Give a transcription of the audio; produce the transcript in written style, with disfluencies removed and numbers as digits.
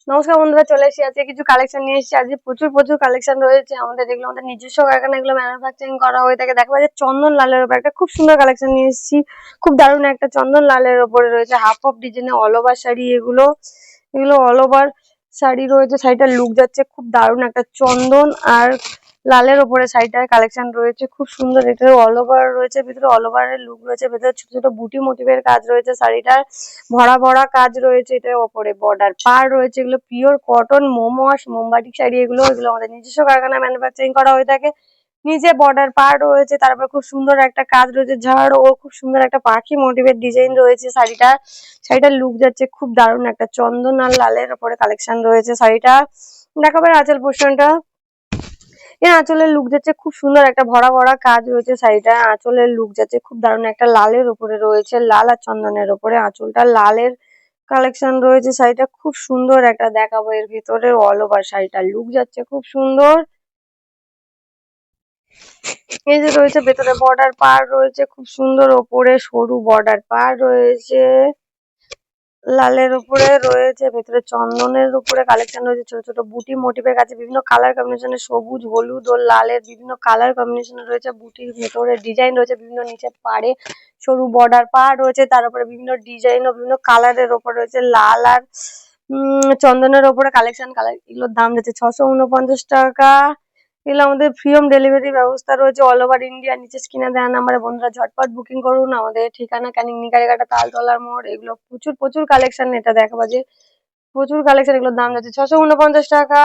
নমস্কার বন্ধুরা, চলে এসেছি আজকে কিছু কালেকশন নিয়ে এসেছি। আজকে প্রচুর প্রচুর কালেকশন রয়েছে আমাদের, যেগুলো আমাদের নিজস্ব কারখানা, এগুলো ম্যানুফ্যাকচারিং করা হয়ে থাকে। দেখা যায় চন্দন লালের উপর একটা খুব সুন্দর কালেকশন নিয়ে এসেছি। খুব দারুণ একটা চন্দন লালের উপরে রয়েছে হাফ অফ ডিজাইনে অল ওভার শাড়ি। এগুলো এগুলো অল ওভার শাড়ি রয়েছে। শাড়িটার লুক যাচ্ছে খুব দারুণ একটা চন্দন আর লালের ওপরে শাড়িটার কালেকশন রয়েছে খুব সুন্দর। এটা অল ওভার রয়েছে, ভিতরে অল ওভার এর লুক রয়েছে, ভিতরে ছোট ছোট বুটি মোটিভের কাজ রয়েছে। শাড়িটার ভরা ভরা কাজ রয়েছে, এটার ওপরে বর্ডার পার রয়েছে। এগুলো পিওর কটন মোমোয়াশ মোমবাটিক শাড়ি। এগুলো এগুলো আমাদের নিজস্ব কারখানায় ম্যানুফ্যাকচারিং করা হয়ে থাকে। নিচে বর্ডার পার রয়েছে, তারপর খুব সুন্দর একটা কাজ রয়েছে ঝাড় ও খুব সুন্দর একটা পাখি মোটিভের ডিজাইন রয়েছে। শাড়িটার লুক যাচ্ছে খুব দারুণ একটা চন্দন আর লালের ওপরে কালেকশন রয়েছে। শাড়িটা দেখাবার আঁচল পোর্শনটা, এই আঁচলের লুক যাচ্ছে খুব সুন্দর একটা ভরা ভরা কাজ রয়েছে। শাড়িটা আঁচলের লুক যাচ্ছে খুব দারুণ একটা লালের উপরে রয়েছে, লাল আর চন্দনের উপরে আঁচলটা লালের কালেকশন রয়েছে। শাড়িটা খুব সুন্দর একটা দেখাবো, এর ভিতরে অল ওভার শাড়িটার লুক যাচ্ছে খুব সুন্দর। এই যে রয়েছে ভেতরে বর্ডার পার রয়েছে খুব সুন্দর, ওপরে সরু বর্ডার পার রয়েছে লালের উপরে রয়েছে, ভেতরে চন্দনের উপরে কালেকশন রয়েছে। ছোট ছোট বুটি মোটিভের কাছে বিভিন্ন কালার কম্বিনেশনের সবুজ হলুদ ও লালের বিভিন্ন কালার কম্বিনেশন রয়েছে। বুটির ভেতরে ডিজাইন রয়েছে বিভিন্ন, নিচে পাড়ে সরু বর্ডার পার রয়েছে, তার উপরে বিভিন্ন ডিজাইন ও বিভিন্ন কালারের ওপর রয়েছে লাল আর চন্দনের ওপরে কালেকশন। এগুলোর দাম যাচ্ছে 649 টাকা। এগুলো আমাদের ফ্রি হোম ডেলিভারি ব্যবস্থা রয়েছে অল ওভার ইন্ডিয়া। নিচে স্ক্রিনে দেওয়া নাম্বারে বন্ধুরা ঝটপট বুকিং করুন। আমাদের ঠিকানা ক্যানিং নিকারেঘাটা তালতলার মোড়। এগুলো প্রচুর প্রচুর কালেকশন, এটা দেখাবো যে প্রচুর কালেকশন। এগুলোর দাম যাচ্ছে 649 টাকা।